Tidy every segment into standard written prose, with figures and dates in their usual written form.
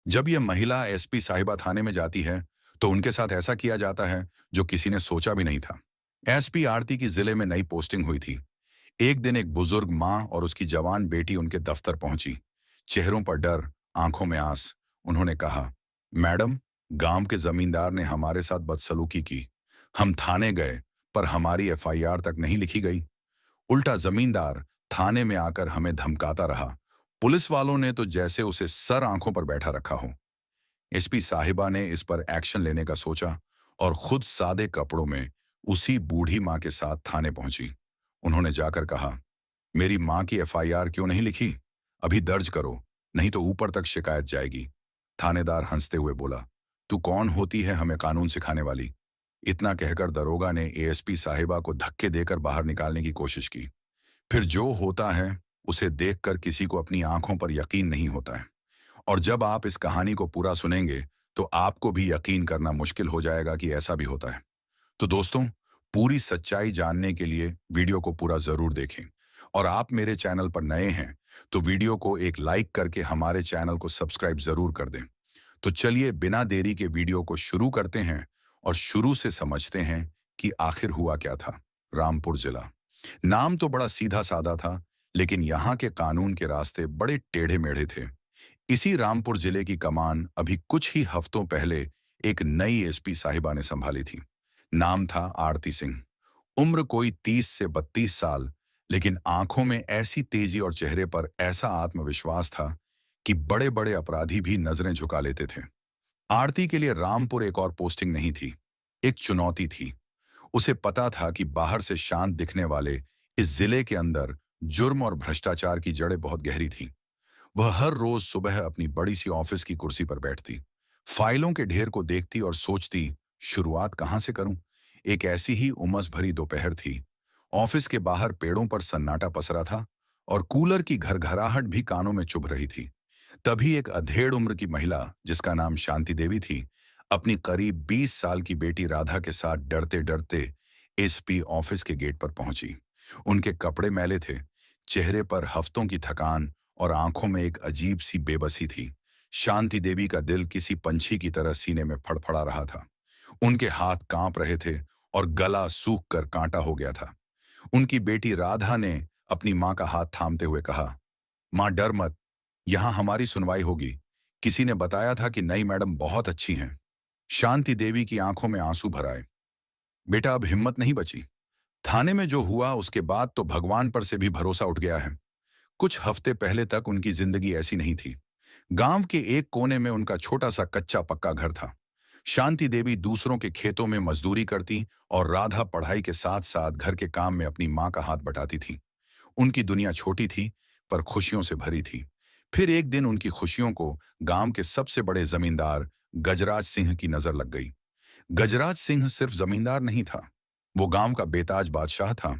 जब यह महिला एसपी साहिबा थाने में जाती है तो उनके साथ ऐसा किया जाता है जो किसी ने सोचा भी नहीं था। एसपी आरती की जिले में नई पोस्टिंग हुई थी। एक दिन एक बुजुर्ग माँ और उसकी जवान बेटी उनके दफ्तर पहुंची। चेहरों पर डर, आंखों में आस। उन्होंने कहा, मैडम, गांव के जमींदार ने हमारे साथ बदसलूकी की। हम थाने गए, पर हमारी एफआईआर तक नहीं लिखी गई। उल्टा जमींदार थाने में आकर हमें धमकाता रहा। पुलिस वालों ने तो जैसे उसे सर आंखों पर बैठा रखा हो। एसपी साहिबा ने इस पर एक्शन लेने का सोचा और खुद सादे कपड़ों में उसी बूढ़ी माँ के साथ थाने पहुंची। उन्होंने जाकर कहा, मेरी माँ की एफआईआर क्यों नहीं लिखी? अभी दर्ज करो, नहीं तो ऊपर तक शिकायत जाएगी। थानेदार हंसते हुए बोला, तू कौन होती है हमें कानून सिखाने वाली? इतना कहकर दरोगा ने एएसपी साहिबा को धक्के देकर बाहर निकालने की कोशिश की। फिर जो होता है उसे देखकर किसी को अपनी आंखों पर यकीन नहीं होता है। और जब आप इस कहानी को पूरा सुनेंगे तो आपको भी यकीन करना मुश्किल हो जाएगा कि ऐसा भी होता है। तो दोस्तों, पूरी सच्चाई जानने के लिए वीडियो को पूरा जरूर देखें। और आप मेरे चैनल पर नए हैं तो वीडियो को एक लाइक करके हमारे चैनल को सब्सक्राइब जरूर कर दें। तो चलिए बिना देरी के वीडियो को शुरू करते हैं और शुरू से समझते हैं कि आखिर हुआ क्या था। रामपुर जिला। नाम तो बड़ा सीधा साधा था, लेकिन यहाँ के कानून के रास्ते बड़े टेढ़े मेढ़े थे। इसी रामपुर जिले की कमान अभी कुछ ही हफ्तों पहले एक नई एसपी साहिबा ने संभाली थी। नाम था आरती सिंह। उम्र कोई 30 से 32 साल, लेकिन आंखों में ऐसी तेजी और चेहरे पर ऐसा आत्मविश्वास था कि बड़े बड़े अपराधी भी नजरें झुका लेते थे। आरती के लिए रामपुर एक और पोस्टिंग नहीं थी, एक चुनौती थी। उसे पता था कि बाहर से शांत दिखने वाले इस जिले के अंदर जुर्म और भ्रष्टाचार की जड़ें बहुत गहरी थीं। वह हर रोज सुबह अपनी बड़ी सी ऑफिस की कुर्सी पर बैठती, फाइलों के ढेर को देखती और सोचती, शुरुआत कहां से करूं। एक ऐसी ही उमस भरी दोपहर थी। ऑफिस के बाहर पेड़ों पर सन्नाटा पसरा था और कूलर की घरघराहट भी कानों में चुभ रही थी। तभी एक अधेड़ उम्र की महिला, जिसका नाम शांति देवी थी, अपनी करीब 20 साल की बेटी राधा के साथ डरते डरते एसपी ऑफिस के गेट पर पहुंची। उनके कपड़े मैले थे, चेहरे पर हफ्तों की थकान और आंखों में एक अजीब सी बेबसी थी। शांति देवी का दिल किसी पंछी की तरह सीने में फड़फड़ा रहा था। उनके हाथ कांप रहे थे और गला सूख कर कांटा हो गया था। उनकी बेटी राधा ने अपनी मां का हाथ थामते हुए कहा, मां डर मत, यहां हमारी सुनवाई होगी। किसी ने बताया था कि नई मैडम बहुत अच्छी हैं। शांति देवी की आंखों में आंसू भर आए। बेटा, अब हिम्मत नहीं बची। थाने में जो हुआ उसके बाद तो भगवान पर से भी भरोसा उठ गया है। कुछ हफ्ते पहले तक उनकी जिंदगी ऐसी नहीं थी। गांव के एक कोने में उनका छोटा सा कच्चा पक्का घर था। शांति देवी दूसरों के खेतों में मजदूरी करती और राधा पढ़ाई के साथ साथ घर के काम में अपनी मां का हाथ बटाती थी। उनकी दुनिया छोटी थी, पर खुशियों से भरी थी। फिर एक दिन उनकी खुशियों को गांव के सबसे बड़े जमींदार गजराज सिंह की नजर लग गई। गजराज सिंह सिर्फ जमींदार नहीं था, वो गांव का बेताज बादशाह था।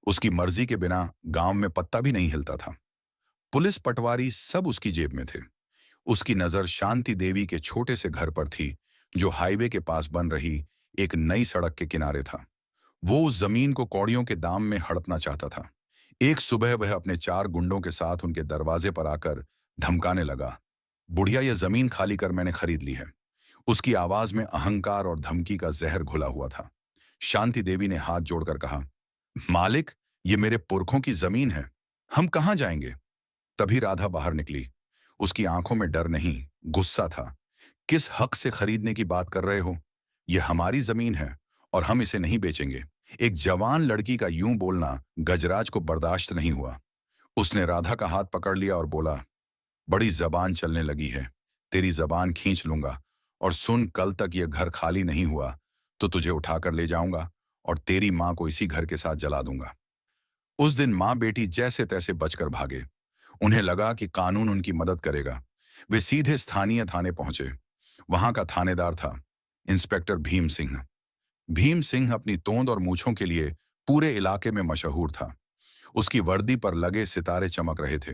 उसकी मर्जी के बिना गांव में पत्ता भी नहीं हिलता था। पुलिस, पटवारी सब उसकी जेब में थे। उसकी नजर शांति देवी के छोटे से घर पर थी, जो हाईवे के पास बन रही एक नई सड़क के किनारे था। वो उस जमीन को कौड़ियों के दाम में हड़पना चाहता था। एक सुबह वह अपने 4 गुंडों के साथ उनके दरवाजे पर आकर धमकाने लगा, बुढ़िया, यह जमीन खाली कर, मैंने खरीद ली है। उसकी आवाज में अहंकार और धमकी का जहर घुला हुआ था। शांति देवी ने हाथ जोड़कर कहा, मालिक, ये मेरे पुरखों की जमीन है, हम कहां जाएंगे? तभी राधा बाहर निकली। उसकी आंखों में डर नहीं, गुस्सा था। किस हक से खरीदने की बात कर रहे हो? यह हमारी जमीन है और हम इसे नहीं बेचेंगे। एक जवान लड़की का यूं बोलना गजराज को बर्दाश्त नहीं हुआ। उसने राधा का हाथ पकड़ लिया और बोला, बड़ी जबान चलने लगी है, तेरी जबान खींच लूंगा। और सुन, कल तक यह घर खाली नहीं हुआ तो तुझे उठाकर ले जाऊंगा और तेरी मां को इसी घर के साथ जला दूंगा। उस दिन मां बेटी जैसे तैसे बचकर भागे। उन्हें लगा कि कानून उनकी मदद करेगा। वे सीधे स्थानीय थाने पहुंचे। वहां का थानेदार था इंस्पेक्टर भीम सिंह। भीम सिंह अपनी तोंद और मूंछों के लिए पूरे इलाके में मशहूर था। उसकी वर्दी पर लगे सितारे चमक रहे थे,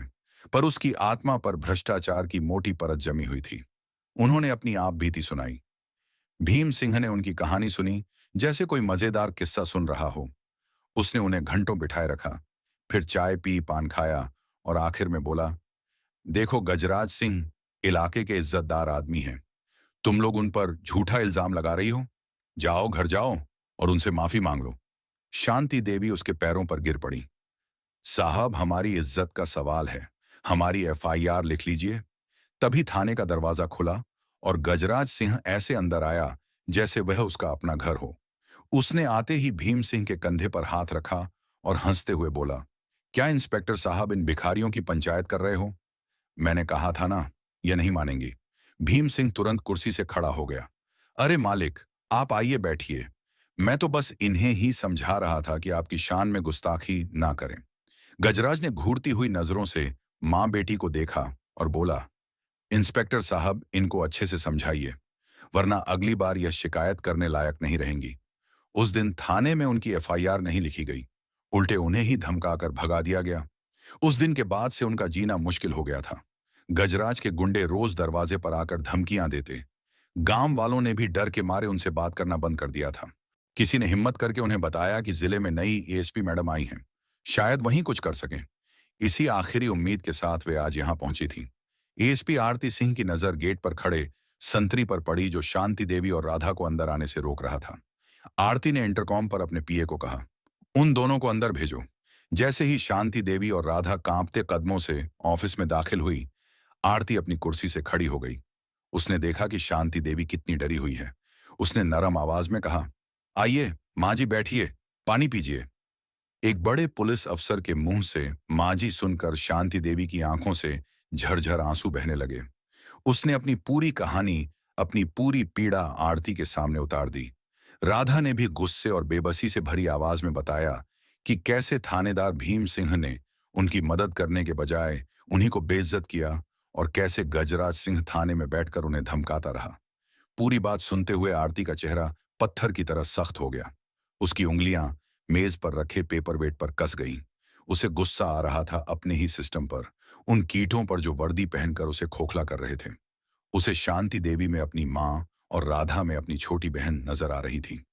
पर उसकी आत्मा पर भ्रष्टाचार की मोटी परत जमी हुई थी। उन्होंने अपनी आप बीती सुनाई। भीम सिंह ने उनकी कहानी सुनी जैसे कोई मजेदार किस्सा सुन रहा हो। उसने उन्हें घंटों बिठाए रखा, फिर चाय पी, पान खाया और आखिर में बोला, देखो गजराज सिंह, इलाके के इज्जतदार आदमी हैं। तुम लोग उन पर झूठा इल्जाम लगा रही हो। जाओ घर जाओ और उनसे माफी मांग लो। शांति देवी उसके पैरों पर गिर पड़ी। साहब, हमारी इज्जत का सवाल है, हमारी एफआईआर लिख लीजिए। तभी थाने का दरवाजा खुला और गजराज सिंह ऐसे अंदर आया जैसे वह उसका अपना घर हो। उसने आते ही भीम सिंह के कंधे पर हाथ रखा और हंसते हुए बोला, क्या इंस्पेक्टर साहब इन भिखारियों की पंचायत कर रहे हो? मैंने कहा था ना, ये नहीं मानेंगी। भीम सिंह तुरंत कुर्सी से खड़ा हो गया। अरे मालिक, आप आइए बैठिए। मैं तो बस इन्हें ही समझा रहा था कि आपकी शान में गुस्ताखी ना करें। गजराज ने घूरती हुई नजरों से मां बेटी को देखा और बोला, इंस्पेक्टर साहब, इनको अच्छे से समझाइए, वरना अगली बार यह शिकायत करने लायक नहीं रहेंगी। उस दिन थाने में उनकी एफआईआर नहीं लिखी गई, उल्टे उन्हें ही धमकाकर भगा दिया गया। उस दिन के बाद से उनका जीना मुश्किल हो गया था। गजराज के गुंडे रोज दरवाजे पर आकर धमकियां देते। गांव वालों ने भी डर के मारे उनसे बात करना बंद कर दिया था। किसी ने हिम्मत करके उन्हें बताया कि जिले में नई एएसपी मैडम आई हैं, शायद वहीं कुछ कर सकें। इसी आखिरी उम्मीद के साथ वे आज यहां पहुंची थी। एएसपी आरती सिंह की नजर गेट पर खड़े संतरी पर पड़ी, जो शांति देवी और राधा को अंदर आने से रोक रहा था। आरती ने इंटरकॉम पर अपने पीए को कहा, उन दोनों को अंदर भेजो। जैसे ही शांति देवी और राधा कांपते कदमों से ऑफिस में दाखिल हुई, आरती अपनी कुर्सी से खड़ी हो गई। उसने देखा कि शांति देवी कितनी डरी हुई है। उसने नरम आवाज में कहा, आइए माँ जी, बैठिए, पानी पीजिए। एक बड़े पुलिस अफसर के मुंह से माँ जी सुनकर शांति देवी की आंखों से झरझर आंसू बहने लगे। उसने अपनी पूरी कहानी, अपनी पूरी पीड़ा आरती के सामने उतार दी। राधा ने भी गुस्से और बेबसी से भरी आवाज में बताया कि कैसे थानेदार भीम सिंह ने उनकी मदद करने के बजाय उन्हीं को बेइज्जत किया और कैसे गजराज सिंह थाने में बैठकर उन्हें धमकाता रहा। पूरी बात सुनते हुए आरती का चेहरा पत्थर की तरह सख्त हो गया। उसकी उंगलियां मेज पर रखे पेपरवेट पर कस गईं। उसे गुस्सा आ रहा था अपने ही सिस्टम पर, उन कीटों पर जो वर्दी पहनकर उसे खोखला कर रहे थे। उसे शांति देवी में अपनी मां और राधा में अपनी छोटी बहन नजर आ रही थी।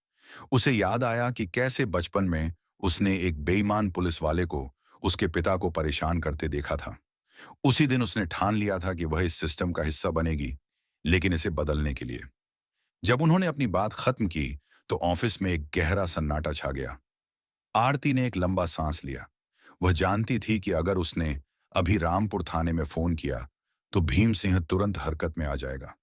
उसे याद आया कि कैसे बचपन में उसने एक बेईमान पुलिस वाले को उसके पिता को परेशान करते देखा था। उसी दिन उसने ठान लिया था कि वह इस सिस्टम का हिस्सा बनेगी, लेकिन इसे बदलने के लिए। जब उन्होंने अपनी बात खत्म की तो ऑफिस में एक गहरा सन्नाटा छा गया। आरती ने एक लंबा सांस लिया। वह जानती थी कि अगर उसने अभी रामपुर थाने में फोन किया तो भीम सिंह तुरंत हरकत में आ जाएगा।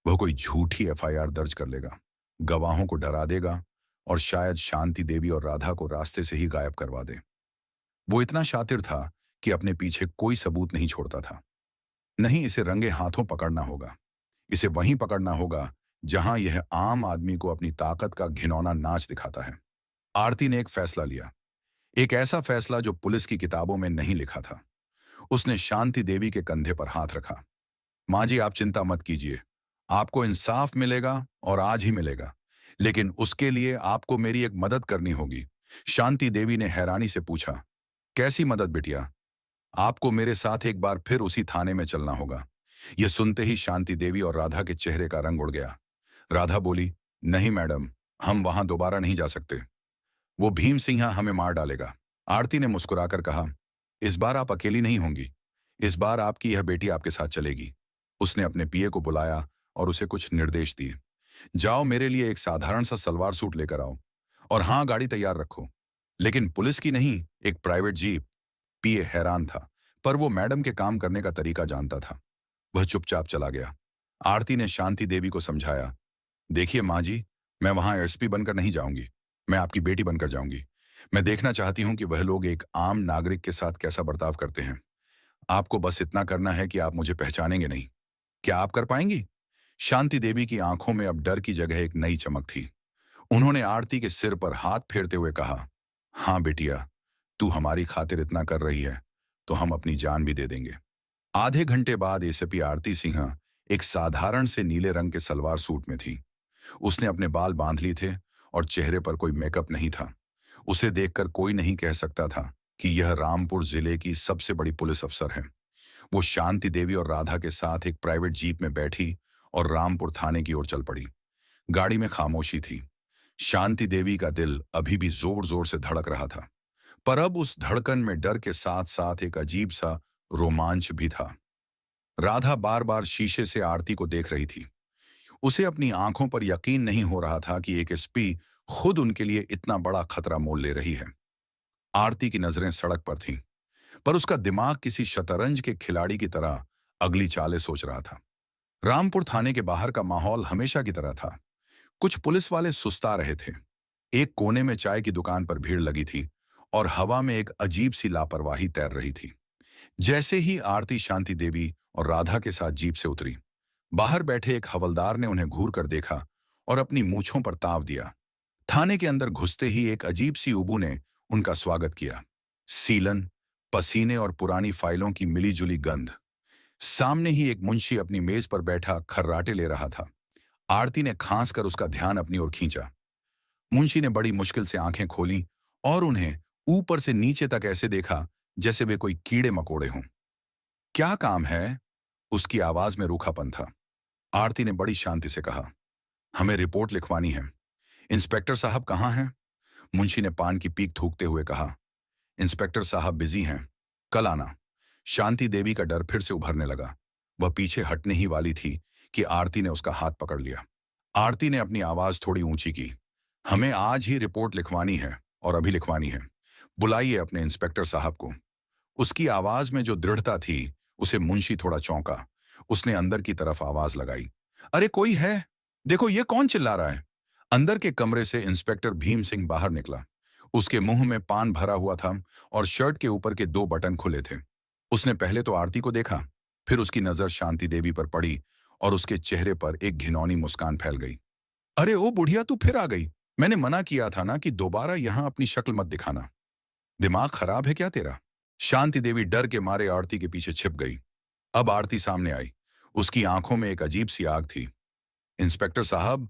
वह कोई झूठी एफआईआर दर्ज कर लेगा, गवाहों को डरा देगा और शायद शांति देवी और राधा को रास्ते से ही गायब करवा दे। वो इतना शातिर था कि अपने पीछे कोई सबूत नहीं छोड़ता था। नहीं, इसे रंगे हाथों पकड़ना होगा। इसे वहीं पकड़ना होगा जहां यह आम आदमी को अपनी ताकत का घिनौना नाच दिखाता है। आरती ने एक फैसला लिया, एक ऐसा फैसला जो पुलिस की किताबों में नहीं लिखा था। उसने शांति देवी के कंधे पर हाथ रखा। माँ जी, आप चिंता मत कीजिए, आपको इंसाफ मिलेगा और आज ही मिलेगा, लेकिन उसके लिए आपको मेरी एक मदद करनी होगी। शांति देवी ने हैरानी से पूछा, कैसी मदद बिटिया? आपको मेरे साथ एक बार फिर उसी थाने में चलना होगा। यह सुनते ही शांति देवी और राधा के चेहरे का रंग उड़ गया। राधा बोली, नहीं मैडम, हम वहां दोबारा नहीं जा सकते। वो भीम सिंह हमें मार डालेगा। आरती ने मुस्कुराकर कहा, इस बार आप अकेली नहीं होंगी, इस बार आपकी यह बेटी आपके साथ चलेगी। उसने अपने पीए को बुलाया और उसे कुछ निर्देश दिए। जाओ, मेरे लिए एक साधारण सा सलवार सूट लेकर आओ, और हाँ, गाड़ी तैयार रखो, लेकिन पुलिस की नहीं, एक प्राइवेट जीप। पीए हैरान था, पर वो मैडम के काम करने का तरीका जानता था। वह चुपचाप चला गया। आरती ने शांति देवी को समझाया, देखिए माँ जी, मैं वहां एसपी बनकर नहीं जाऊंगी, मैं आपकी बेटी बनकर जाऊंगी। मैं देखना चाहती हूं कि वह लोग एक आम नागरिक के साथ कैसा बर्ताव करते हैं। आपको बस इतना करना है कि आप मुझे पहचानेंगे नहीं। क्या आप कर पाएंगी? शांति देवी की आंखों में अब डर की जगह एक नई चमक थी। उन्होंने आरती के सिर पर हाथ फेरते हुए कहा, हाँ बिटिया, तू हमारी खातिर इतना कर रही है तो हम अपनी जान भी दे देंगे। आधे घंटे बाद एसपी आरती सिंह एक साधारण से नीले रंग के सलवार सूट में थी। उसने अपने बाल बांध लिए थे और चेहरे पर कोई मेकअप नहीं था। उसे देखकर कोई नहीं कह सकता था कि यह रामपुर जिले की सबसे बड़ी पुलिस अफसर है। वो शांति देवी और राधा के साथ एक प्राइवेट जीप में बैठी और रामपुर थाने की ओर चल पड़ी। गाड़ी में खामोशी थी। शांति देवी का दिल अभी भी जोर जोर से धड़क रहा था, पर अब उस धड़कन में डर के साथ साथ एक अजीब सा रोमांच भी था। राधा बार बार शीशे से आरती को देख रही थी। उसे अपनी आंखों पर यकीन नहीं हो रहा था कि एक एसपी खुद उनके लिए इतना बड़ा खतरा मोल ले रही है। आरती की नजरें सड़क पर थीं, पर उसका दिमाग किसी शतरंज के खिलाड़ी की तरह अगली चालें सोच रहा था। रामपुर थाने के बाहर का माहौल हमेशा की तरह था। कुछ पुलिस वाले सुस्ता रहे थे। एक कोने में चाय की दुकान पर भीड़ लगी थी और हवा में एक अजीब सी लापरवाही तैर रही थी। जैसे ही आरती, शांति देवी और राधा के साथ जीप से उतरी, बाहर बैठे एक हवलदार ने उन्हें घूर कर देखा और अपनी मूंछों पर ताव दिया। थाने के अंदर घुसते ही एक अजीब सी उबू ने उनका स्वागत किया। सीलन, पसीने और पुरानी फाइलों की मिलीजुली गंध। सामने ही एक मुंशी अपनी मेज पर बैठा खर्राटे ले रहा था। आरती ने खांस कर उसका ध्यान अपनी ओर खींचा। मुंशी ने बड़ी मुश्किल से आंखें खोली और उन्हें ऊपर से नीचे तक ऐसे देखा जैसे वे कोई कीड़े मकोड़े हों। क्या काम है? उसकी आवाज में रूखापन था। आरती ने बड़ी शांति से कहा, हमें रिपोर्ट लिखवानी है। इंस्पेक्टर साहब कहाँ हैं? मुंशी ने पान की पीक थूकते हुए कहा, इंस्पेक्टर साहब बिजी हैं, कल आना। शांति देवी का डर फिर से उभरने लगा। वह पीछे हटने ही वाली थी कि आरती ने उसका हाथ पकड़ लिया। आरती ने अपनी आवाज थोड़ी ऊंची की, हमें आज ही रिपोर्ट लिखवानी है और अभी लिखवानी है। बुलाइए अपने इंस्पेक्टर साहब को। उसकी आवाज में जो दृढ़ता थी, उसे मुंशी थोड़ा चौंका। उसने अंदर की तरफ आवाज लगाई, अरे कोई है? देखो ये कौन चिल्ला रहा है? अंदर के कमरे से इंस्पेक्टर भीम सिंह बाहर निकला। उसके मुंह में पान भरा हुआ था और शर्ट के ऊपर के 2 बटन खुले थे। उसने पहले तो आरती को देखा, फिर उसकी नजर शांति देवी पर पड़ी और उसके चेहरे पर एक घिनौनी मुस्कान फैल गई। अरे ओ बुढ़िया, तू फिर आ गई। मैंने मना किया था ना कि दोबारा यहां अपनी शक्ल मत दिखाना। दिमाग खराब है क्या तेरा? शांति देवी डर के मारे आरती के पीछे छिप गई। अब आरती सामने आई। उसकी आंखों में एक अजीब सी आग थी। इंस्पेक्टर साहब,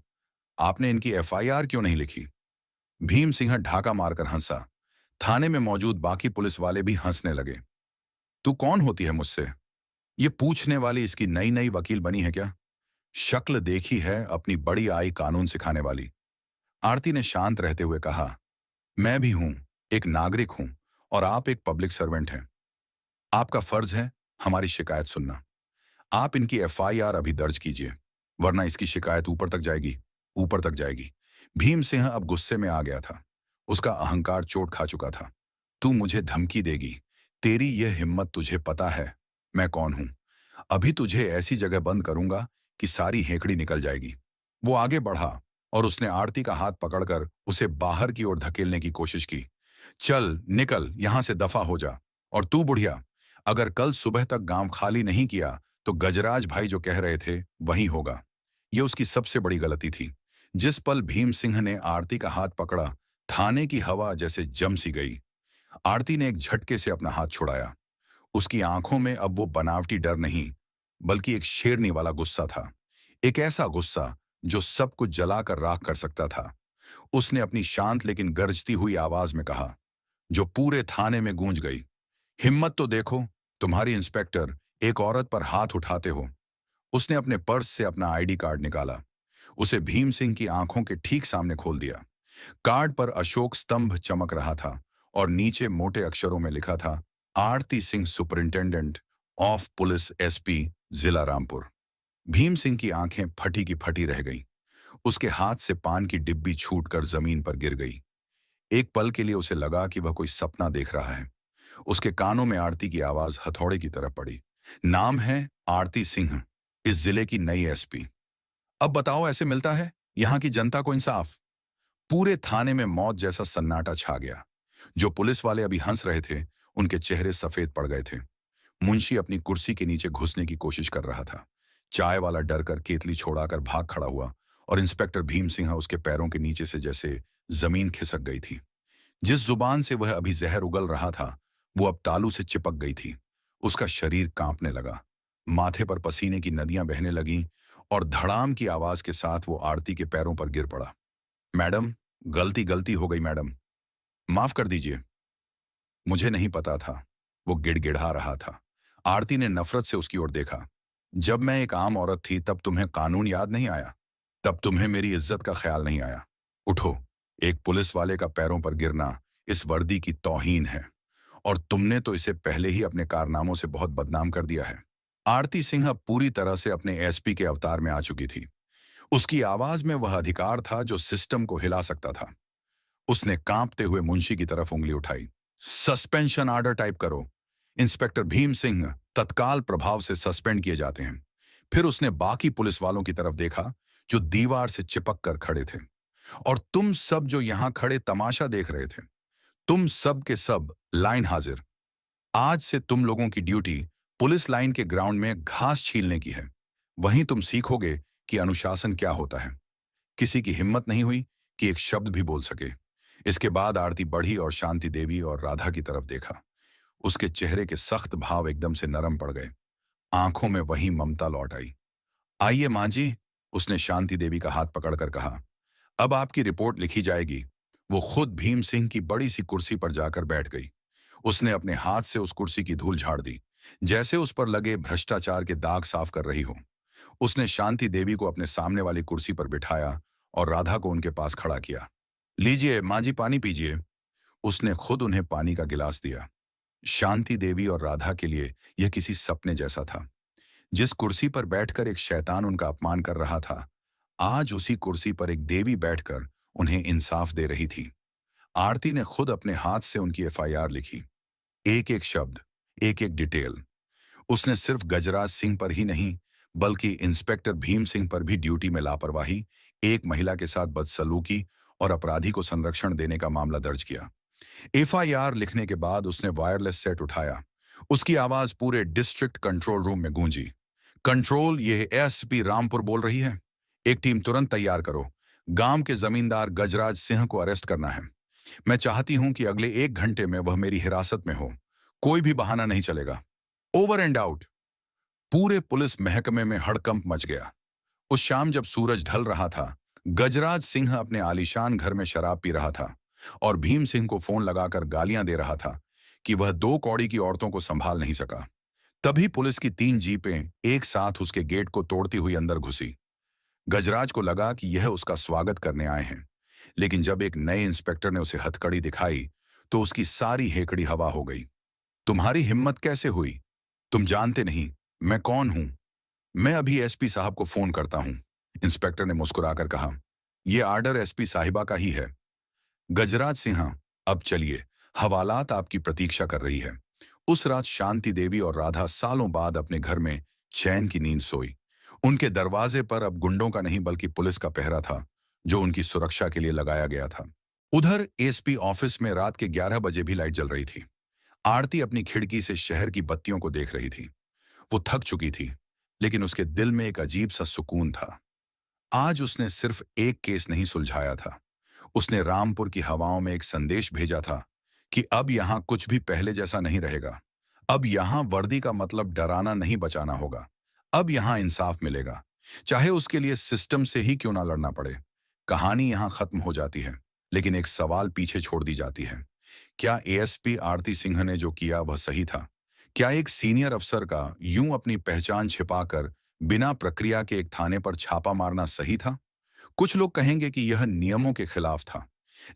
आपने इनकी एफआईआर क्यों नहीं लिखी? भीम सिंह ढाका मारकर हंसा। थाने में मौजूद बाकी पुलिस वाले भी हंसने लगे। तू कौन होती है मुझसे? ये पूछने वाली इसकी नई नई वकील बनी है क्या? शक्ल देखी है अपनी बड़ी आई कानून सिखाने वाली। आरती ने शांत रहते हुए कहा, मैं भी हूं, एक नागरिक हूं और आप एक पब्लिक सर्वेंट हैं। आपका फर्ज है हमारी शिकायत सुनना। आप इनकी एफआईआर अभी दर्ज कीजिए, वरना इसकी शिकायत ऊपर तक जाएगी, ऊपर तक जाएगी। भीम सिंह अब गुस्से में आ गया था। उसका अहंकार चोट खा चुका था। तू मुझे धमकी देगी? तेरी यह हिम्मत? तुझे पता है मैं कौन हूं? अभी तुझे ऐसी जगह बंद करूंगा कि सारी हेकड़ी निकल जाएगी। वो आगे बढ़ा और उसने आरती का हाथ पकड़कर उसे बाहर की ओर धकेलने की कोशिश की। चल निकल, यहां से दफा हो जा। और तू बुढ़िया, अगर कल सुबह तक गांव खाली नहीं किया तो गजराज भाई जो कह रहे थे वही होगा। यह उसकी सबसे बड़ी गलती थी। जिस पल भीम सिंह ने आरती का हाथ पकड़ा, थाने की हवा जैसे जम सी गई। आरती ने एक झटके से अपना हाथ छुड़ाया। उसकी आंखों में अब वो बनावटी डर नहीं, बल्कि एक शेरनी वाला गुस्सा था। एक ऐसा गुस्सा जो सब कुछ जलाकर राख कर सकता था। उसने अपनी शांत लेकिन गरजती हुई आवाज में कहा, जो पूरे थाने में गूंज गई, हिम्मत तो देखो, तुम्हारी इंस्पेक्टर एक औरत पर हाथ उठाते हो। उसने अपने पर्स से अपना आईडी कार्ड निकाला, उसे भीम सिंह की आंखों के ठीक सामने खोल दिया। कार्ड पर अशोक स्तंभ चमक रहा था और नीचे मोटे अक्षरों में लिखा था, Aarti Singh, superintendent of police, SP, जिला रामपुर। भीम सिंह की आंखें फटी की फटी रह गईं। उसके हाथ से पान की डिब्बी छूटकर जमीन पर गिर गई। एक पल के लिए उसे लगा कि वह कोई सपना देख रहा है। उसके कानों में आरती की आवाज हथौड़े की तरह पड़ी। नाम है आरती सिंह, इस जिले की नई एसपी। अब बताओ, ऐसे मिलता है यहां की जनता को इंसाफ? पूरे थाने में मौत जैसा सन्नाटा छा गया। जो पुलिस वाले अभी हंस रहे थे, उनके चेहरे सफेद पड़ गए थे। मुंशी अपनी कुर्सी के नीचे घुसने की कोशिश कर रहा था। चाय वाला डरकर केतली छोड़ाकर भाग खड़ा हुआ और इंस्पेक्टर भीम सिंह उसके पैरों के नीचे से जैसे जमीन खिसक गई थी। जिस जुबान से वह अभी जहर उगल रहा था, वो अब तालू से चिपक गई थी। उसका शरीर कांपने लगा। माथे पर पसीने की नदियां बहने लगीं और धड़ाम की आवाज के साथ वो आरती के पैरों पर गिर पड़ा। मैडम, गलती गलती हो गई मैडम, माफ कर दीजिए। मुझे नहीं पता था, वो गिड़गिड़ा रहा था। आरती ने नफरत से उसकी ओर देखा। जब मैं एक आम औरत थी तब तुम्हें कानून याद नहीं आया? तब तुम्हें मेरी इज्जत का ख्याल नहीं आया? उठो, एक पुलिस वाले का पैरों पर गिरना इस वर्दी की तौहीन है और तुमने तो इसे पहले ही अपने कारनामों से बहुत बदनाम कर दिया है। आरती सिंह अब पूरी तरह से अपने एसपी के अवतार में आ चुकी थी। उसकी आवाज में वह अधिकार था जो सिस्टम को हिला सकता था। उसने कांपते हुए मुंशी की तरफ उंगली उठाई। सस्पेंशन ऑर्डर टाइप करो। इंस्पेक्टर भीम सिंह तत्काल प्रभाव से सस्पेंड किए जाते हैं। फिर उसने बाकी पुलिस वालों की तरफ देखा जो दीवार से चिपक कर खड़े थे। और तुम सब जो यहां खड़े तमाशा देख रहे थे, तुम सब के सब लाइन हाजिर। आज से तुम लोगों की ड्यूटी पुलिस लाइन के ग्राउंड में घास छीलने की है। वहीं तुम सीखोगे कि अनुशासन क्या होता है। किसी की हिम्मत नहीं हुई कि एक शब्द भी बोल सके। इसके बाद आरती बढ़ी और शांति देवी और राधा की तरफ देखा। उसके चेहरे के सख्त भाव एकदम से नरम पड़ गए। आंखों में वही ममता लौट आई। आइए मां जी, उसने शांति देवी का हाथ पकड़कर कहा। अब आपकी रिपोर्ट लिखी जाएगी। वो खुद भीम सिंह की बड़ी सी कुर्सी पर जाकर बैठ गई। उसने अपने हाथ से उस कुर्सी की धूल झाड़ दी, जैसे उस पर लगे भ्रष्टाचार के दाग साफ कर रही हो। उसने शांति देवी को अपने सामने वाली कुर्सी पर बिठाया और राधा को उनके पास खड़ा किया। लीजिए मां जी, पानी पीजिए। उसने खुद उन्हें पानी का गिलास दिया। शांति देवी और राधा के लिए यह किसी सपने जैसा था। जिस कुर्सी पर बैठकर एक शैतान उनका अपमान कर रहा था, आज उसी कुर्सी पर एक देवी बैठकर उन्हें इंसाफ दे रही थी। आरती ने खुद अपने हाथ से उनकी एफआईआर लिखी। एक एक शब्द, एक एक डिटेल। उसने सिर्फ गजराज सिंह पर ही नहीं, बल्कि इंस्पेक्टर भीम सिंह पर भी ड्यूटी में लापरवाही, एक महिला के साथ बदसलूकी और अपराधी को संरक्षण देने का मामला दर्ज किया। एफआईआर लिखने के बाद उसने वायरलेस सेट उठाया। उसकी आवाज पूरे डिस्ट्रिक्ट कंट्रोल रूम में गूंजी। कंट्रोल, ये एसपी रामपुर बोल रही है। एक टीम तुरंत तैयार करो। गांव के जमींदार गजराज सिंह को अरेस्ट करना है। मैं चाहती हूं कि अगले 1 घंटे में वह मेरी हिरासत में हो। कोई भी बहाना नहीं चलेगा। Over and out. पूरे पुलिस महकमे में हड़कंप मच गया। उस शाम जब सूरज ढल रहा था, गजराज सिंह अपने आलीशान घर में शराब पी रहा था और भीम सिंह को फोन लगाकर गालियां दे रहा था कि वह 2 कौड़ी की औरतों को संभाल नहीं सका। तभी पुलिस की 3 जीपें एक साथ उसके गेट को तोड़ती हुई अंदर घुसी। गजराज को लगा कि यह उसका स्वागत करने आए हैं, लेकिन जब एक नए इंस्पेक्टर ने उसे हथकड़ी दिखाई तो उसकी सारी हेकड़ी हवा हो गई। तुम्हारी हिम्मत कैसे हुई? तुम जानते नहीं मैं कौन हूं। मैं अभी एसपी साहब को फोन करता हूं, इंस्पेक्टर ने मुस्कुराकर कहा। यह आर्डर एसपी साहिबा का ही है। गजराज सिंह, अब चलिए, हवालात आपकी प्रतीक्षा कर रही है। उस रात शांति देवी और राधा सालों बाद अपने घर में चैन की नींद सोई। उनके दरवाजे पर अब गुंडों का नहीं बल्कि पुलिस का पहरा था, जो उनकी सुरक्षा के लिए लगाया गया था। उधर एसपी ऑफिस में रात के 11 बजे भी लाइट जल रही थी। आरती अपनी खिड़की से शहर की बत्तियों को देख रही थी। वो थक चुकी थी, लेकिन उसके दिल में एक अजीब सा सुकून था। आज उसने सिर्फ एक केस नहीं सुलझाया था, उसने रामपुर की हवाओं में एक संदेश भेजा था कि अब यहां कुछ भी पहले जैसा नहीं रहेगा। अब यहां वर्दी का मतलब डराना नहीं, बचाना होगा। अब यहां इंसाफ मिलेगा, चाहे उसके लिए सिस्टम से ही क्यों ना लड़ना पड़े। कहानी यहां खत्म हो जाती है, लेकिन एक सवाल पीछे छोड़ दी जाती है। क्या एएसपी आरती सिंह ने जो किया वह सही था? क्या एक सीनियर अफसर का यूं अपनी पहचान छिपाकर बिना प्रक्रिया के एक थाने पर छापा मारना सही था? कुछ लोग कहेंगे कि यह नियमों के खिलाफ था,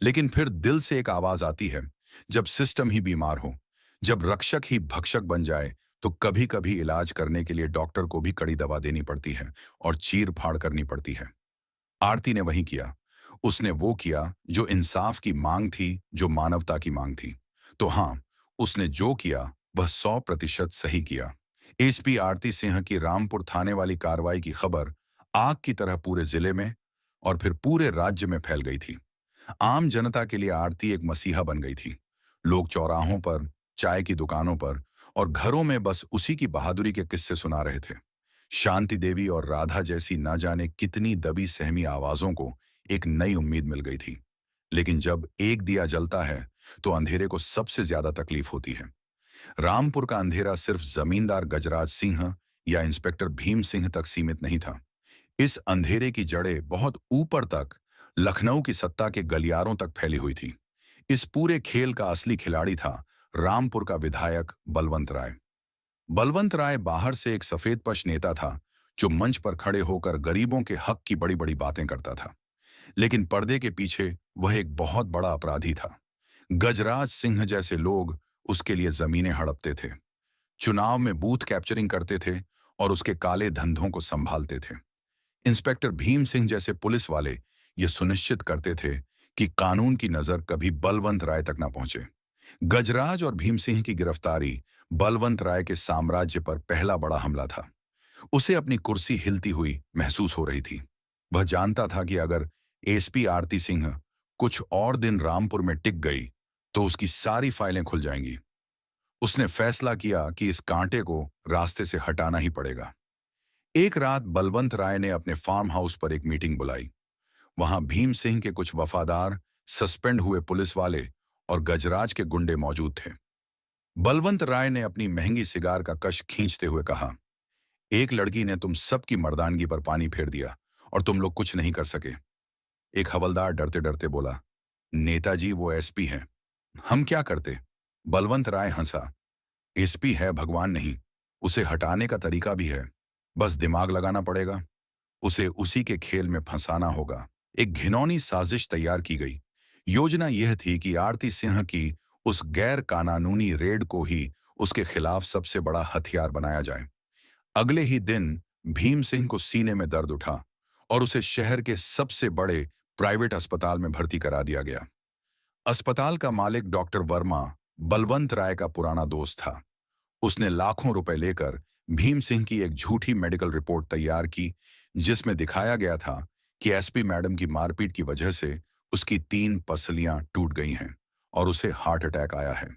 लेकिन फिर दिल से एक आवाज आती है, जब सिस्टम ही बीमार हो, जब रक्षक ही भक्षक बन जाए, तो कभी कभी इलाज करने के लिए डॉक्टर को भी कड़ी दवा देनी पड़ती है और चीर फाड़ करनी पड़ती है। आरती ने वही किया। उसने वो किया जो इंसाफ की मांग थी, जो मानवता की मांग थी। तो हाँ, उसने जो किया वह 100% सही किया। एसपी आरती सिंह की रामपुर थाने वाली कार्रवाई की खबर आग की तरह पूरे जिले में और फिर पूरे राज्य में फैल गई थी। आम जनता के लिए आरती एक मसीहा बन गई थी। लोग चौराहों पर, चाय की दुकानों पर और घरों में बस उसी की बहादुरी के किस्से सुना रहे थे। शांति देवी और राधा जैसी ना जाने कितनी दबी सहमी आवाजों को एक नई उम्मीद मिल गई थी। लेकिन जब एक दिया जलता है तो अंधेरे को सबसे ज्यादा तकलीफ होती है। रामपुर का अंधेरा सिर्फ जमींदार गजराज सिंह या इंस्पेक्टर भीम सिंह तक सीमित नहीं था। इस अंधेरे की जड़ें बहुत ऊपर तक, लखनऊ की सत्ता के गलियारों तक फैली हुई थी। इस पूरे खेल का असली खिलाड़ी था रामपुर का विधायक बलवंत राय। बलवंत राय बाहर से एक सफेदपोश नेता था, जो मंच पर खड़े होकर गरीबों के हक की बड़ी बड़ी बातें करता था। लेकिन पर्दे के पीछे वह एक बहुत बड़ा अपराधी था। गजराज सिंह जैसे लोग उसके लिए जमीनें हड़पते थे, चुनाव में बूथ कैप्चरिंग करते थे और उसके काले धंधों को संभालते थे। इंस्पेक्टर भीम सिंह जैसे पुलिस वाले ये सुनिश्चित करते थे कि कानून की नजर कभी बलवंत राय तक न पहुंचे। गजराज और भीम सिंह की गिरफ्तारी बलवंत राय के साम्राज्य पर पहला बड़ा हमला था। उसे अपनी कुर्सी हिलती हुई महसूस हो रही थी। वह जानता था कि अगर एसपी आरती सिंह कुछ और दिन रामपुर में टिक गई तो उसकी सारी फाइलें खुल जाएंगी। उसने फैसला किया कि इस कांटे को रास्ते से हटाना ही पड़ेगा। एक रात बलवंत राय ने अपने फार्म हाउस पर एक मीटिंग बुलाई। वहां भीम सिंह के कुछ वफादार, सस्पेंड हुए पुलिस वाले और गजराज के गुंडे मौजूद थे। बलवंत राय ने अपनी महंगी सिगार का कश खींचते हुए कहा, एक लड़की ने तुम सबकी मर्दानगी पर पानी फेर दिया और तुम लोग कुछ नहीं कर सके। एक हवलदार डरते डरते बोला, नेताजी वो एसपी हैं, हम क्या करते? बलवंत राय हंसा, एसपी है, भगवान नहीं। उसे हटाने का तरीका भी है, बस दिमाग लगाना पड़ेगा। उसे उसी के खेल में फंसाना होगा। एक घिनौनी साजिश तैयार की गई। योजना यह थी कि आरती सिंह की उस गैर कानूनी रेड को ही उसके खिलाफ सबसे बड़ा हथियार बनाया जाए। अगले ही दिन भीम सिंह को सीने में दर्द उठा और उसे शहर के सबसे बड़े प्राइवेट अस्पताल में भर्ती करा दिया गया। अस्पताल का मालिक डॉक्टर वर्मा बलवंत राय का पुराना दोस्त था। उसने लाखों रुपए लेकर भीम सिंह की एक झूठी मेडिकल रिपोर्ट तैयार की, जिसमें दिखाया गया था कि एसपी मैडम की मारपीट की वजह से उसकी 3 पसलियां टूट गई हैं और उसे हार्ट अटैक आया है।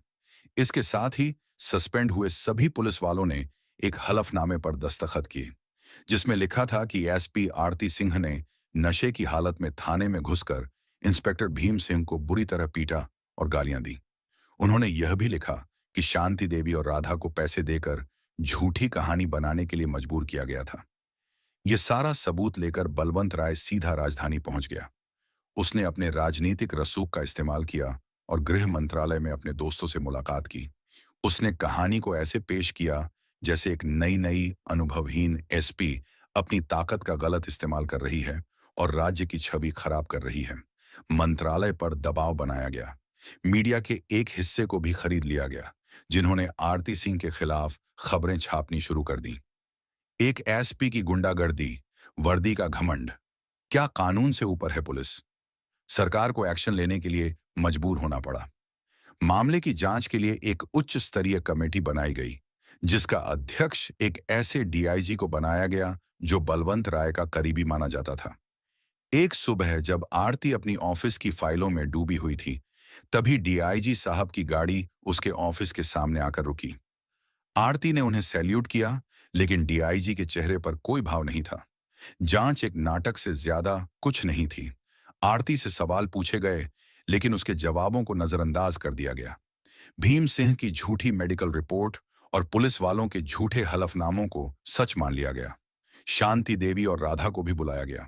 इसके साथ ही सस्पेंड हुए सभी पुलिस वालों ने एक हलफनामे पर दस्तखत किए, जिसमें लिखा था कि एसपी आरती सिंह ने नशे की हालत में थाने में घुसकर इंस्पेक्टर भीम सिंह को बुरी तरह पीटा और गालियां दी। उन्होंने यह भी लिखा कि शांति देवी और राधा को पैसे देकर झूठी कहानी बनाने के लिए मजबूर किया गया था। यह सारा सबूत लेकर बलवंत राय सीधा राजधानी पहुंच गया। उसने अपने राजनीतिक रसूख का इस्तेमाल किया और गृह मंत्रालय में अपने दोस्तों से मुलाकात की। उसने कहानी को ऐसे पेश किया जैसे एक नई नई अनुभवहीन एसपी अपनी ताकत का गलत इस्तेमाल कर रही है और राज्य की छवि खराब कर रही है। मंत्रालय पर दबाव बनाया गया। मीडिया के एक हिस्से को भी खरीद लिया गया, जिन्होंने आरती सिंह के खिलाफ खबरें छापनी शुरू कर दी। एक एसपी की गुंडागर्दी, वर्दी का घमंड, क्या कानून से ऊपर है पुलिस? सरकार को एक्शन लेने के लिए मजबूर होना पड़ा। मामले की जांच के लिए एक उच्च स्तरीय कमेटी बनाई गई, जिसका अध्यक्ष एक ऐसे डीआईजी को बनाया गया जो बलवंत राय का करीबी माना जाता था। एक सुबह जब आरती अपनी ऑफिस की फाइलों में डूबी हुई थी, तभी डीआईजी साहब की गाड़ी उसके ऑफिस के सामने आकर रुकी। आरती ने उन्हें सैल्यूट किया, लेकिन डीआईजी के चेहरे पर कोई भाव नहीं था। जांच एक नाटक से ज्यादा कुछ नहीं थी। आरती से सवाल पूछे गए, लेकिन उसके जवाबों को नजरअंदाज कर दिया गया। भीम सिंह की झूठी मेडिकल रिपोर्ट और पुलिस वालों के झूठे हलफनामों को सच मान लिया गया। शांति देवी और राधा को भी बुलाया गया।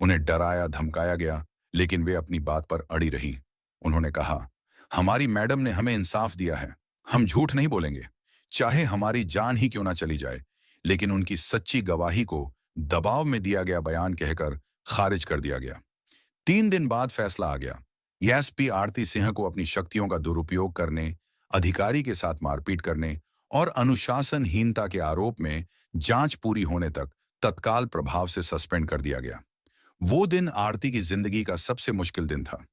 उन्हें डराया धमकाया गया, लेकिन वे अपनी बात पर अड़ी रहीं। उन्होंने कहा, हमारी मैडम ने हमें इंसाफ दिया है, हम झूठ नहीं बोलेंगे, चाहे हमारी जान ही क्यों ना चली जाए। लेकिन उनकी सच्ची गवाही को दबाव में दिया गया बयान कहकर खारिज कर दिया गया। 3 दिन बाद फैसला आ गया। एसपी आरती सिंह को अपनी शक्तियों का दुरुपयोग करने, अधिकारी के साथ मारपीट करने और अनुशासनहीनता के आरोप में जांच पूरी होने तक तत्काल प्रभाव से सस्पेंड कर दिया गया। वो दिन आरती की जिंदगी का सबसे मुश्किल दिन था।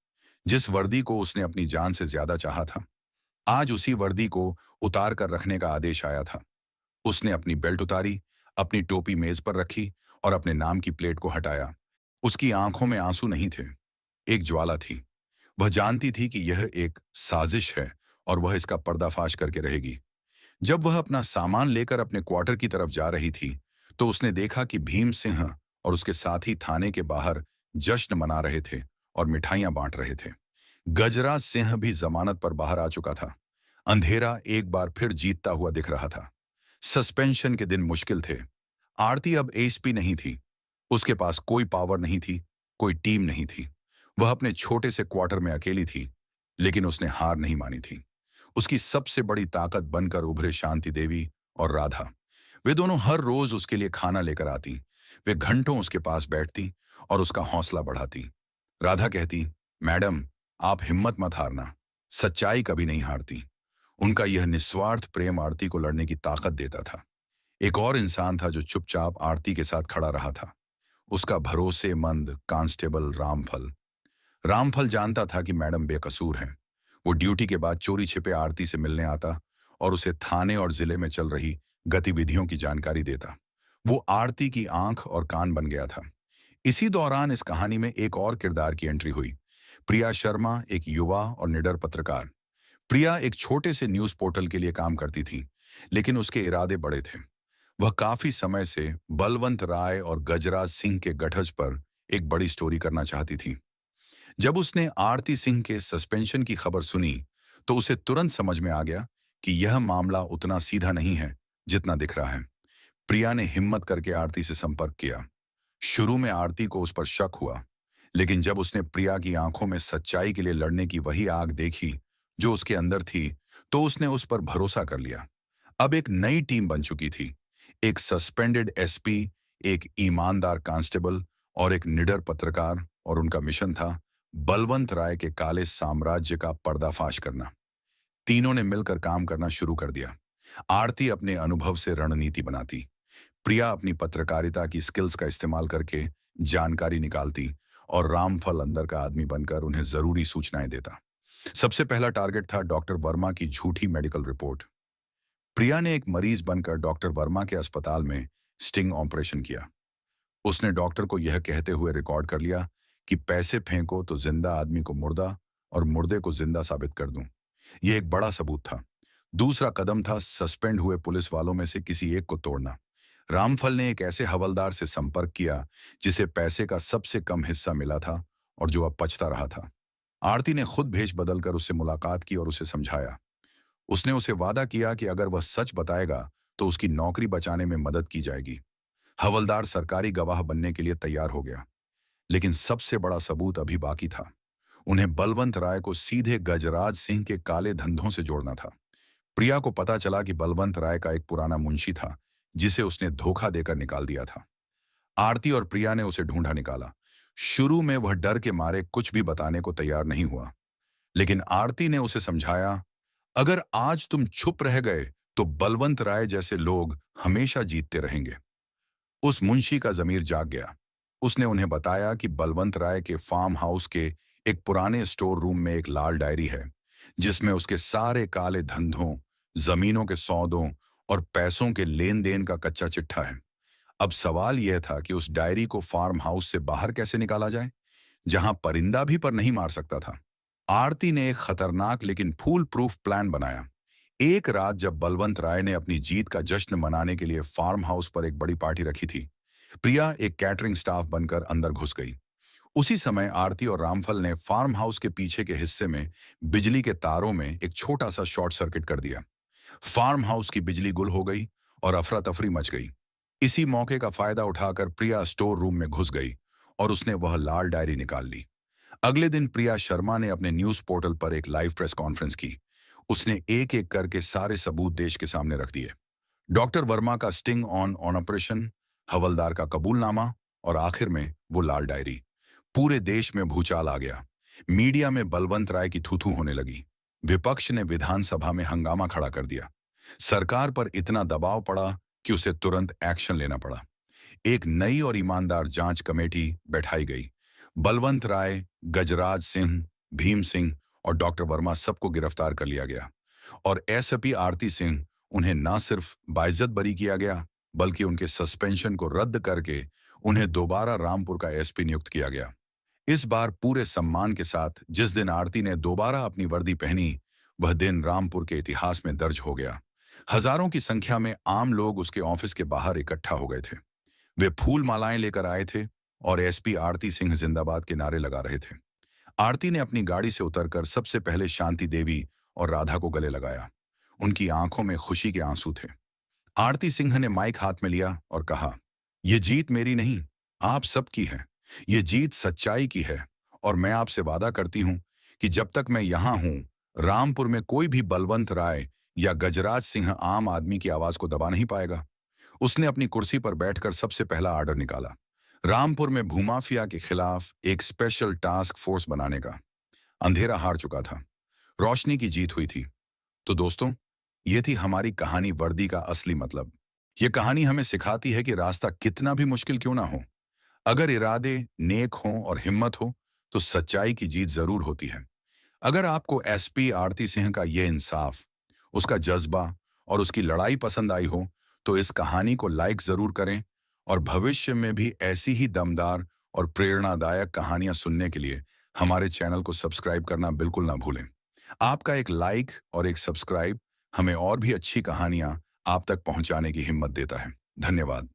जिस वर्दी को उसने अपनी जान से ज्यादा चाहा था, आज उसी वर्दी को उतार कर रखने का आदेश आया था। उसने अपनी बेल्ट उतारी, अपनी टोपी मेज पर रखी और अपने नाम की प्लेट को हटाया। उसकी आंखों में आंसू नहीं थे, एक ज्वाला थी। वह जानती थी कि यह एक साजिश है और वह इसका पर्दाफाश करके रहेगी। जब वह अपना सामान लेकर अपने क्वार्टर की तरफ जा रही थी, तो उसने देखा कि भीम सिंह और उसके साथी थाने के बाहर जश्न मना रहे थे और मिठाइयां बांट रहे थे। गजराज सिंह भी जमानत पर बाहर आ चुका था। अंधेरा एक बार फिर जीतता हुआ दिख रहा था। सस्पेंशन के दिन मुश्किल थे। आरती अब एसपी नहीं थी। उसके पास कोई पावर नहीं थी, कोई टीम नहीं थी। वह अपने छोटे से क्वार्टर में अकेली थी, लेकिन उसने हार नहीं मानी थी। उसकी सबसे बड़ी ताकत बनकर उभरे शांति देवी और राधा। वे दोनों हर रोज उसके लिए खाना लेकर आती। वे घंटों उसके पास बैठती और उसका हौसला बढ़ाती। राधा कहती, मैडम, आप हिम्मत मत हारना, सच्चाई कभी नहीं हारती। उनका यह निस्वार्थ प्रेम आरती को लड़ने की ताकत देता था। एक और इंसान था जो चुपचाप आरती के साथ खड़ा रहा था, उसका भरोसेमंद कांस्टेबल रामफल। रामफल जानता था कि मैडम बेकसूर हैं। वो ड्यूटी के बाद चोरी छिपे आरती से मिलने आता और उसे थाने और जिले में चल रही गतिविधियों की जानकारी देता। वो आरती की आंख और कान बन गया था। इसी दौरान इस कहानी में एक और किरदार की एंट्री हुई। प्रिया शर्मा, एक युवा और निडर पत्रकार। प्रिया एक छोटे से न्यूज पोर्टल के लिए काम करती थी, लेकिन उसके इरादे बड़े थे। वह काफी समय से बलवंत राय और गजराज सिंह के गठज पर एक बड़ी स्टोरी करना चाहती थी। जब उसने आरती सिंह के सस्पेंशन की खबर सुनी, तो उसे तुरंत समझ में आ गया कि यह मामला उतना सीधा नहीं है जितना दिख रहा है। प्रिया ने हिम्मत करके आरती से संपर्क किया। शुरू में आरती को उस पर शक हुआ, लेकिन जब उसने प्रिया की आंखों में सच्चाई के लिए लड़ने की वही आग देखी जो उसके अंदर थी, तो उसने उस पर भरोसा कर लिया। अब एक नई टीम बन चुकी थी। एक सस्पेंडेड एसपी, एक ईमानदार कांस्टेबल और एक निडर पत्रकार, और उनका मिशन था बलवंत राय के काले साम्राज्य का पर्दाफाश करना। तीनों ने मिलकर काम करना शुरू कर दिया। आरती अपने अनुभव से रणनीति बनाती, प्रिया अपनी पत्रकारिता की स्किल्स का इस्तेमाल करके जानकारी निकालती, और रामफल अंदर का आदमी बनकर उन्हें जरूरी सूचनाएं देता। सबसे पहला टारगेट था डॉक्टर वर्मा की झूठी मेडिकल रिपोर्ट। प्रिया ने एक मरीज बनकर डॉक्टर वर्मा के अस्पताल में स्टिंग ऑपरेशन किया। उसने डॉक्टर को यह कहते हुए रिकॉर्ड कर लिया कि पैसे फेंको तो जिंदा आदमी को मुर्दा और मुर्दे को जिंदा साबित कर दूं। यह एक बड़ा सबूत था। दूसरा कदम था सस्पेंड हुए पुलिस वालों में से किसी एक को तोड़ना। रामफल ने एक ऐसे हवलदार से संपर्क किया जिसे पैसे का सबसे कम हिस्सा मिला था और जो अब पछता रहा था। आरती ने खुद भेष बदलकर उससे मुलाकात की और उसे समझाया। उसने उसे वादा किया कि अगर वह सच बताएगा तो उसकी नौकरी बचाने में मदद की जाएगी। हवलदार सरकारी गवाह बनने के लिए तैयार हो गया, लेकिन सबसे बड़ा सबूत अभी बाकी था। उन्हें बलवंत राय को सीधे गजराज सिंह के काले धंधों से जोड़ना था। प्रिया को पता चला कि बलवंत राय का एक पुराना मुंशी था जिसे उसने धोखा देकर निकाल दिया था। आरती और प्रिया ने उसे ढूंढा निकाला। शुरू में वह डर के मारे कुछ भी बताने को तैयार नहीं हुआ, लेकिन आरती ने उसे समझाया, अगर आज तुम चुप रह गए तो बलवंत राय जैसे लोग हमेशा जीतते रहेंगे। उस मुंशी का जमीर जाग गया। उसने उन्हें बताया कि बलवंत राय के फार्म हाउस के एक पुराने स्टोर रूम में एक लाल डायरी है जिसमें उसके सारे काले धंधों, जमीनों के सौदों और पैसों के लेन देन का कच्चा चिट्ठा है। अब सवाल यह था कि उस डायरी को फार्म हाउस से बाहर कैसे निकाला जाए, जहां परिंदा भी पर नहीं मार सकता था। आरती ने एक खतरनाक लेकिन फूल प्रूफ प्लान बनाया। एक रात जब बलवंत राय ने अपनी जीत का जश्न मनाने के लिए फार्म हाउस पर एक बड़ी पार्टी रखी थी, प्रिया एक कैटरिंग स्टाफ बनकर अंदर घुस गई। उसी समय आरती और रामफल ने फार्म हाउस के पीछे के हिस्से में बिजली के तारों में एक छोटा सा शॉर्ट सर्किट कर दिया। फार्म हाउस की बिजली गुल हो गई और अफरा तफरी मच गई। इसी मौके का फायदा उठाकर प्रिया स्टोर रूम में घुस गई और उसने वह लाल डायरी निकाल ली। अगले दिन प्रिया शर्मा ने अपने न्यूज पोर्टल पर एक लाइव प्रेस कॉन्फ्रेंस की। उसने एक एक करके सारे सबूत देश के सामने रख दिए। डॉक्टर वर्मा का स्टिंग ऑन ऑपरेशन, हवलदार का कबूलनामा और आखिर में वो लाल डायरी। पूरे देश में भूचाल आ गया। मीडिया में बलवंत राय की थू-थू होने लगी। विपक्ष ने विधानसभा में हंगामा खड़ा कर दिया। सरकार पर इतना दबाव पड़ा कि उसे तुरंत एक्शन लेना पड़ा। एक नई और ईमानदार जांच कमेटी बैठाई गई। बलवंत राय, गजराज सिंह, भीम सिंह और डॉक्टर वर्मा सबको गिरफ्तार कर लिया गया और एसपी आरती सिंह, उन्हें न सिर्फ बाइज्जत बरी किया गया बल्कि उनके सस्पेंशन को रद्द करके उन्हें दोबारा रामपुर का एसपी नियुक्त किया गया। इस बार पूरे सम्मान के साथ जिस दिन आरती ने दोबारा अपनी वर्दी पहनी, वह दिन रामपुर के इतिहास में दर्ज हो गया। हजारों की संख्या में आम लोग उसके ऑफिस के बाहर इकट्ठा हो गए थे। वे फूल मालाएं लेकर आए थे और एसपी आरती सिंह जिंदाबाद के नारे लगा रहे थे। आरती ने अपनी गाड़ी से उतरकर सबसे पहले शांति देवी और राधा को गले लगाया। उनकी आंखों में खुशी के आंसू थे। आरती सिंह ने माइक हाथ में लिया और कहा, यह जीत मेरी नहीं, आप सबकी है। ये जीत सच्चाई की है और मैं आपसे वादा करती हूं कि जब तक मैं यहां हूं, रामपुर में कोई भी बलवंत राय या गजराज सिंह आम आदमी की आवाज को दबा नहीं पाएगा। उसने अपनी कुर्सी पर बैठकर सबसे पहला आर्डर निकाला, रामपुर में भूमाफिया के खिलाफ एक स्पेशल टास्क फोर्स बनाने का। अंधेरा हार चुका था, रोशनी की जीत हुई थी। तो दोस्तों, ये थी हमारी कहानी वर्दी का असली मतलब। ये कहानी हमें सिखाती है कि रास्ता कितना भी मुश्किल क्यों ना हो, अगर इरादे नेक हों और हिम्मत हो, तो सच्चाई की जीत जरूर होती है। अगर आपको एसपी आरती सिंह का ये इंसाफ, उसका जज्बा और उसकी लड़ाई पसंद आई हो, तो इस कहानी को लाइक जरूर करें और भविष्य में भी ऐसी ही दमदार और प्रेरणादायक कहानियां सुनने के लिए हमारे चैनल को सब्सक्राइब करना बिल्कुल ना भूलें। आपका एक लाइक और एक सब्सक्राइब हमें और भी अच्छी कहानियां आप तक पहुंचाने की हिम्मत देता है। धन्यवाद।